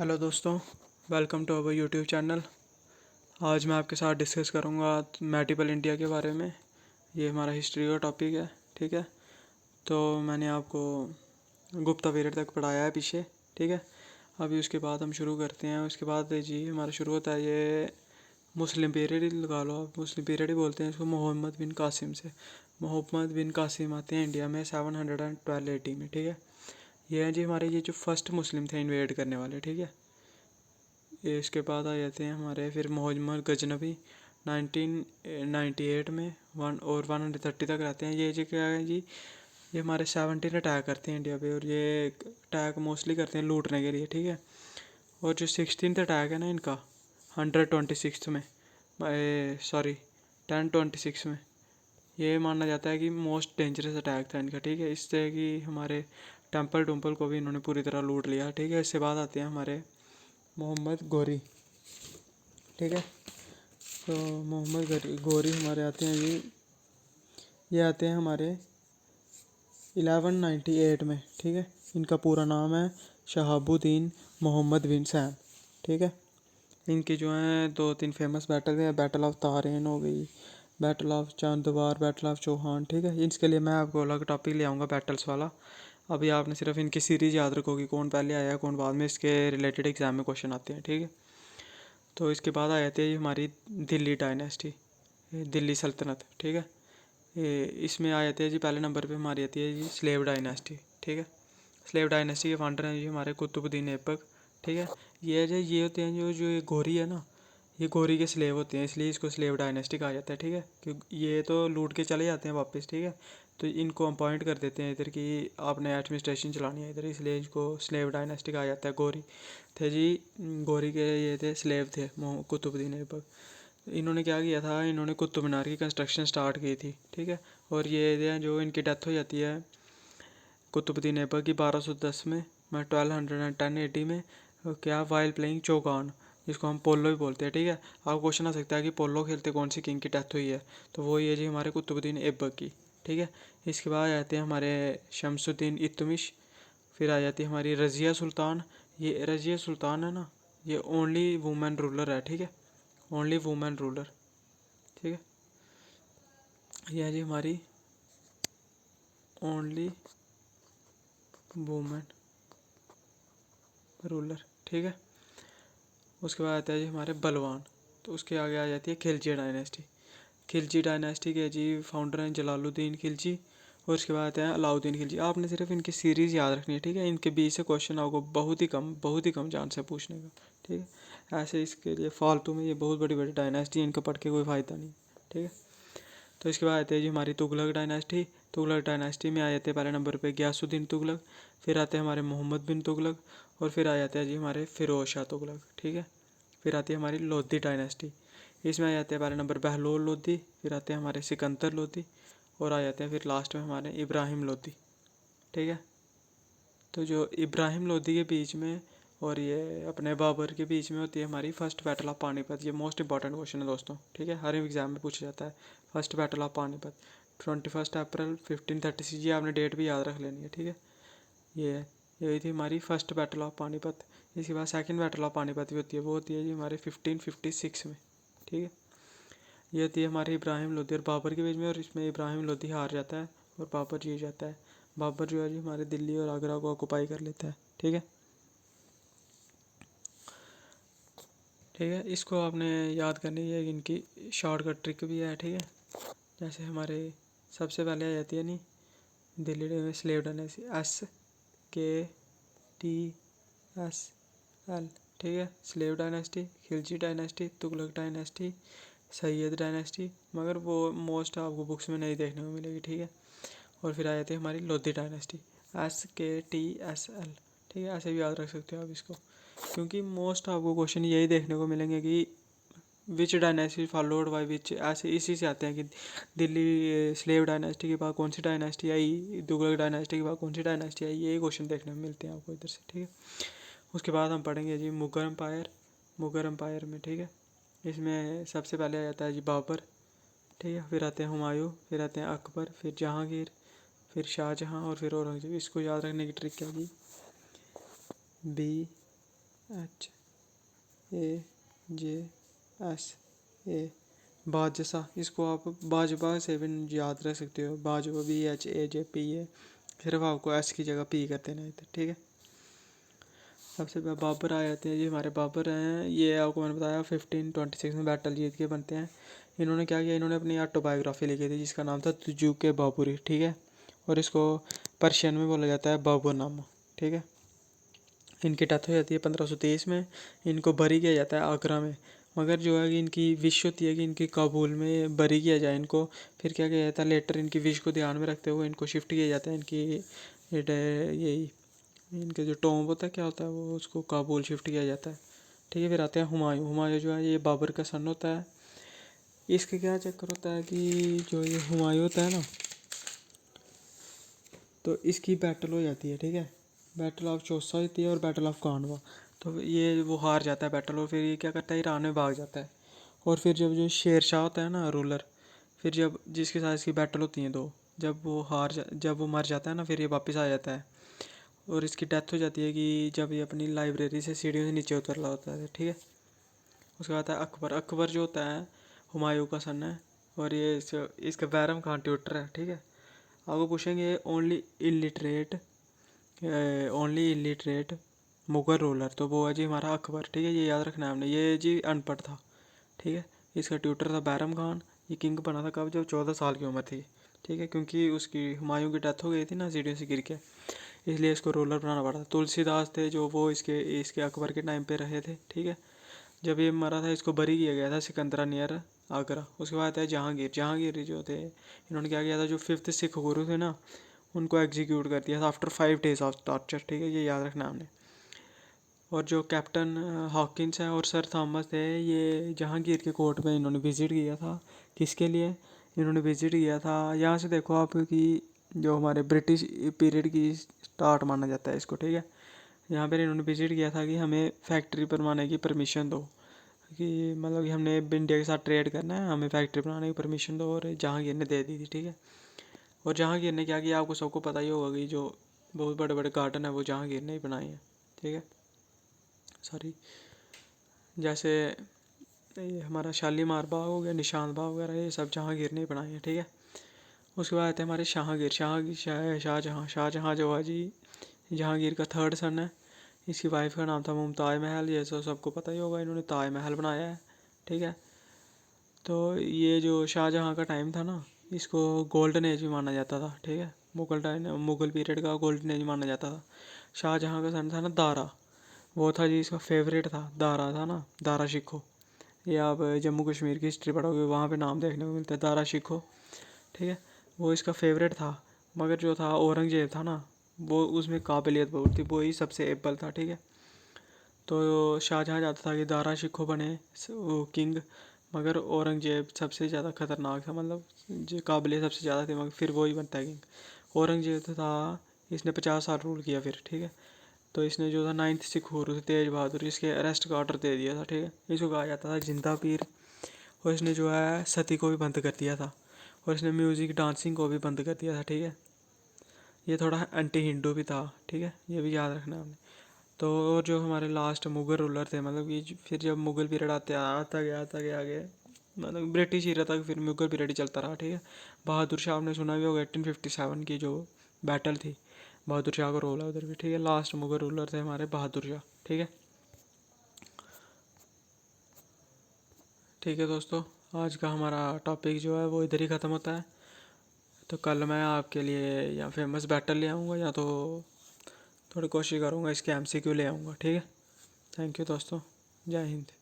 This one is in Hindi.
हेलो दोस्तों, welcome to our YouTube channel. आज मैं आपके साथ डिस्कस करूंगा मेडिवल इंडिया के बारे में। ये हमारा हिस्ट्री का टॉपिक है। ठीक है, तो मैंने आपको गुप्ता पीरियड तक पढ़ाया है पीछे। ठीक है, अभी उसके बाद हम शुरू करते हैं। उसके बाद जी हमारा शुरू होता है ये मुस्लिम पीरियड ही लगा लो आप, मुस्लिम पीरियड ही बोलते हैं इसको। मोहम्मद बिन कासिम से मोहम्मद बिन कासिम आते हैं इंडिया में 712 AD में। ठीक है, ये हैं जी हमारे ये जो फर्स्ट मुस्लिम थे इन्वेड करने वाले। ठीक है, ये इसके बाद आ जाते हैं हमारे फिर मोहम्मद गजनबी 1998 में 130 तक रहते हैं। ये जो क्या है जी, ये हमारे 17 अटैक करते हैं इंडिया पे, और ये अटैक मोस्टली करते हैं लूटने के लिए। ठीक है, और जो 16th अटैक है ना इनका 126 में, सॉरी 1026 में, ये माना जाता है कि मोस्ट डेंजरस अटैक था इनका। ठीक है, इससे कि हमारे टेम्पल को भी इन्होंने पूरी तरह लूट लिया। ठीक है, इसके बाद आते हैं हमारे मोहम्मद गोरी। ठीक है, तो मोहम्मद गोरी हमारे आते हैं ये आते हैं हमारे 1198 में। ठीक है, इनका पूरा नाम है शहाबुद्दीन मोहम्मद बिन सैम। ठीक है, इनकी जो है दो तीन फेमस बैटल है, बैटल ऑफ तारेन हो गई, battle of Chandwar, battle of Chauhan. ठीक है, इसके लिए मैं आपको अलग टॉपिक ले आऊँगा बैटल्स वाला। अभी आपने सिर्फ इनकी सीरीज याद रखो कि कौन पहले आया कौन बाद में, इसके रिलेटेड एग्जाम में क्वेश्चन आते हैं। ठीक है, तो इसके बाद आ जाती है हमारी दिल्ली डायनेस्टी, दिल्ली सल्तनत। ठीक है, इसमें आ जाती है जी पहले नंबर पे हमारी आती है जी स्लेव डायनेस्टी। ठीक है, स्लेव डायनेस्टी के फाउंडर हैं जी हमारे कुतुबुद्दीन ऐबक। ठीक है, ये होते हैं जो जो ये गोरी है ना, ये गोरी के स्लेव होते हैं, इसलिए इसको स्लेव डायनेस्टी कहा जाता है। ठीक है, क्योंकि ये तो लूट के चले जाते हैं वापस। ठीक है, तो इनको अपॉइंट कर देते हैं इधर की आपने एडमिनिस्ट्रेशन चलानी है इधर, इसलिए इसको स्लेव डायनेस्टी कहा जाता है। गोरी थे जी, गोरी के ये थे स्लेव थे कुतुबुद्दीन ऐबक। इन्होंने क्या किया था, इन्होंने कुतुब मीनार की कंस्ट्रक्शन स्टार्ट की थी। ठीक है, और ये जो इनकी डेथ हो जाती है कुतुबुद्दीन ऐबक की 1210 में 1210 AD में, क्या वाइल प्लेइंग चौगान, जिसको हम पोलो भी बोलते हैं। ठीक है, आपको क्वेश्चन आ सकता है कि पोलो खेलते कौन सी किंग की डेथ हुई है, तो वो ये जी हमारे कुतुबुद्दीन ऐबक की। ठीक है, इसके बाद आ जाते हैं हमारे शमसुद्दीन इल्तुतमिश। फिर आ जाती है हमारी रज़िया सुल्तान। ये रज़िया सुल्तान है ना, ये ओनली वुमेन रूलर है। ठीक है, ओनली वुमेन रूलर। ठीक है, यह है जी हमारी ओनली वुमेन रूलर। ठीक है, उसके बाद आता है जी हमारे बलवान। तो उसके आगे आ जाती है खिलजी डायनेस्टी। खिलजी डायनेस्टी के जी फाउंडर हैं जलालुद्दीन खिलजी, और उसके बाद आते हैं अलाउद्दीन खिलजी। आपने सिर्फ इनकी सीरीज़ याद रखनी है। ठीक है, इनके बीच से क्वेश्चन आपको बहुत ही कम चांस है पूछने का। ठीक है, ऐसे इसके लिए फालतू में ये बहुत बड़ी बड़ी डायनेस्टी, इनको पढ़ के कोई फ़ायदा नहीं। ठीक है, तो इसके बाद आते हैं जी हमारी तुगलक डायनेस्टी। तुगलक डायनेस्टी में आ जाते हैं पहले नंबर पे गयासुद्दीन तुगलक, फिर आते हैं हमारे मोहम्मद बिन तुगलक, और फिर आ जाते हैं जी हमारे फिरोज शाह तुगलक। ठीक है, फिर आती है हमारी लोधी डायनेस्टी। इसमें आ जाते हैं पहले नंबर बहलोल लोधी, फिर आते हैं हमारे सिकंदर लोधी, और आ जाते हैं फिर लास्ट में हमारे इब्राहिम लोधी। ठीक है, तो जो इब्राहिम लोधी के बीच में और ये अपने बाबर के बीच में होती है हमारी फर्स्ट बैटल ऑफ पानीपत। ये मोस्ट इंपॉर्टेंट क्वेश्चन है दोस्तों। ठीक है, हर एग्जाम में पूछा जाता है फर्स्ट बैटल ऑफ पानीपत 21 अप्रैल 1536। ये आपने डेट भी याद रख लेनी है। ठीक है, ये थी हमारी फर्स्ट बैटल ऑफ पानीपत। इसके बाद सेकंड बैटल ऑफ पानीपत भी होती है, वो होती है जी हमारे 1556 में। ठीक है, ये होती है हमारे इब्राहिम लोधी और बाबर के बीच में, और इसमें इब्राहिम लोधी हार जाता है और बाबर जीत जाता है। बाबर जो है जी हमारे दिल्ली और आगरा को ऑक्युपाई कर लेता है। ठीक है, ठीक है, इसको आपने याद करनी है, इनकी शॉर्टकट ट्रिक भी है। ठीक है, जैसे हमारे सबसे पहले आ जाती है नी दिल्ली में स्लेव डायनेस्टी, SKTSL। ठीक है, slave dynasty, Khilji dynasty, Tughlaq dynasty, Syed dynasty, मगर वो मोस्ट आपको बुक्स में नहीं देखने को मिलेगी। ठीक है, और फिर आ जाती है हमारी लोधी डायनेस्टी, SKTSL। ठीक है, ऐसे भी याद रख सकते हो आप इसको, क्योंकि मोस्ट आपको क्वेश्चन यही देखने को मिलेंगे कि विच डायनेस्टी फॉलोड बाई विच, ऐसे इसी से आते हैं कि दिल्ली स्लेव डायनेस्टी के बाद कौन सी डायनेस्टी आई, तुगलक डायनेस्टी के बाद कौन सी डायनेस्टी आई, यही क्वेश्चन देखने में मिलते हैं आपको इधर से। ठीक है, उसके बाद हम पढ़ेंगे जी मुगल एम्पायर। मुगल एम्पायर में ठीक है, इसमें सबसे पहले आ जाता है जी बाबर। ठीक है, फिर आते हैं हुमायूं, फिर आते हैं अकबर, फिर जहांगीर, फिर शाहजहां, और फिर औरंगजेब। इसको याद रखने की ट्रिक क्या जी, HAJSA, बाजसा। इसको आप भाजपा से भी याद रख सकते हो, भाजपा BHAJPA, सिर्फ आपको एस की जगह पी कर देना है, ठीक है। सबसे पहले बाबर आ जाते हैं जी। हमारे बाबर हैं, ये आपको मैंने बताया 1526 में बैटल जीत के बनते हैं। इन्होंने क्या किया, इन्होंने अपनी ऑटोबायोग्राफी लिखी थी जिसका नाम था तुजुक बाबुरी, ठीक है। और इसको पर्शियन में बोला जाता है बाबरनामा, ठीक है। इनकी डेथ हो जाती है 1523 में। इनको बरी किया जाता है आगरा में, मगर जो है कि इनकी विश होती है कि इनकी काबुल में बरी किया जाए इनको। फिर क्या किया जाता है, लेटर इनकी विश को ध्यान में रखते हुए इनको शिफ्ट किया जाता है। इनकी यही इनके जो टॉम्ब होता है क्या होता है वो, उसको काबुल शिफ्ट किया जाता है, ठीक है। फिर आते हैं हुमायूं। हुमायूं जो है ये बाबर का सन होता है। इसके क्या चक्कर होता है कि जो ये हुमायूं होता है ना, तो इसकी बैटल हो जाती है, ठीक है। बैटल ऑफ चौसा होती है और बैटल ऑफ कानवा। तो ये वो हार जाता है बैटल, और फिर ये क्या करता है, ईरान में भाग जाता है। और फिर जब जो शेर शाह होता है ना रूलर, फिर जब जिसके साथ इसकी बैटल होती हैं दो, जब वो मर जाता है ना, फिर ये वापस आ जाता है। और इसकी डेथ हो जाती है कि जब ये अपनी लाइब्रेरी से सीढ़ियों से नीचे उतर रहा होता है, ठीक है। उसके बाद है अकबर। अकबर जो होता है हुमायूं का सन है, और ये इसका बैरम खान ट्यूटर है, ठीक है। आपको पूछेंगे ओनली इलिटरेट मुगल रूलर, तो वो है जी हमारा अकबर, ठीक है। ये याद रखना है हमने, ये जी अनपढ़ था, ठीक है। इसका ट्यूटर था बैरम खान। ये किंग बना था कब, जब 14 साल की उम्र थी, ठीक है। क्योंकि उसकी हुमायूं की डेथ हो गई थी ना सीढ़ियों से गिर के, इसलिए इसको रोलर बनाना पड़ा। तुलसीदास थे जो वो इसके इसके अकबर के टाइम पे रहे थे, ठीक है। जब ये मरा था इसको बरी किया गया था सिकंदरा नियर आगरा। उसके बाद है जहांगीर। जहांगीर जो थे, इन्होंने क्या किया था, जो 5th सिख गुरु थे ना, उनको एग्जीक्यूट कर दिया था आफ्टर 5 days ऑफ टॉर्चर, ठीक है। ये याद रखना हमने। और जो कैप्टन हॉकिंस है और सर थॉमस थे, ये जहांगीर के कोर्ट में इन्होंने विज़िट किया था। किसके लिए इन्होंने विज़िट किया था, यहाँ से देखो आप कि जो हमारे ब्रिटिश पीरियड की स्टार्ट माना जाता है इसको, ठीक है। यहाँ पर इन्होंने विज़िट किया था कि हमें फैक्ट्री बनवाने की परमिशन दो, कि मतलब कि हमने इंडिया के साथ ट्रेड करना है, हमें फैक्ट्री बनाने की परमिशन दो। और जहांगीर ने दे दी थी, ठीक है। और जहांगीर ने क्या किया, आपको सबको पता ही होगा कि जो बहुत बड़े बड़े गार्डन है वो जहांगीर ने ही बनाए हैं, ठीक है। सॉरी, जैसे ये हमारा शालीमार बाग हो गया, निशान बाग वगैरह, ये सब जहांगीर ने ही बनाए हैं, ठीक है। उसके बाद आते हैं हमारे शाहगीर। शाहजहाँ जो है जी जहांगीर का थर्ड सन है। इसकी वाइफ का नाम था मुमताज़ महल। ये तो सबको पता ही होगा, इन्होंने ताज महल बनाया है, ठीक है। तो ये जो शाहजहाँ का टाइम था ना, इसको गोल्डन एज भी माना जाता था, ठीक है। मुगल पीरियड का गोल्डन एज माना जाता था। शाहजहाँ का सन था ना दारा, वो था जी इसका फेवरेट था। दारा था ना, दारा शिकोह। ये आप जम्मू कश्मीर की हिस्ट्री पढ़ोगे वहाँ पे नाम देखने को मिलता है दारा शिकोह, ठीक है। वो इसका फेवरेट था। मगर जो था औरंगजेब था ना, वो उसमें काबिलियत बहुत थी, वो ही सबसे एबल था, ठीक है। तो शाहजहाँ चाहता था कि दारा शिकोह बने वो किंग, मगर औरंगजेब सबसे ज़्यादा खतरनाक था, मतलब जो काबिलियत सबसे ज़्यादा थी, मगर फिर वो ही बनता है किंग। औरंगजेब था, इसने 50 साल रूल किया फिर, ठीक है। तो इसने जो था 9th सिख गुरु थे तेज बहादुर, इसके अरेस्ट का ऑर्डर दे दिया था, ठीक है। इसको कहा जाता था जिंदा पीर। और इसने जो है सती को भी बंद कर दिया था, और इसने म्यूज़िक डांसिंग को भी बंद कर दिया था, ठीक है। ये थोड़ा एंटी हिंदू भी था, ठीक है, ये भी याद रखना हमने। तो और जो हमारे लास्ट मुगल रूलर थे, मतलब कि फिर जब मुगल पीरियड आता गया मतलब ब्रिटिश ईरा तक फिर मुगल पीरियड ही चलता रहा, ठीक है। बहादुर शाह आपने सुना भी होगा, 1857 की जो बैटल थी, बहादुर शाह का रोल है उधर भी, ठीक है। लास्ट मुगल रूलर थे हमारे बहादुर शाह, ठीक है। ठीक है दोस्तों, आज का हमारा टॉपिक जो है वो इधर ही ख़त्म होता है। तो कल मैं आपके लिए या फेमस बैटल ले आऊँगा, या तो थोड़ी कोशिश करूँगा इसके MCQ ले आऊँगा, ठीक है। थैंक यू दोस्तों, जय हिंद।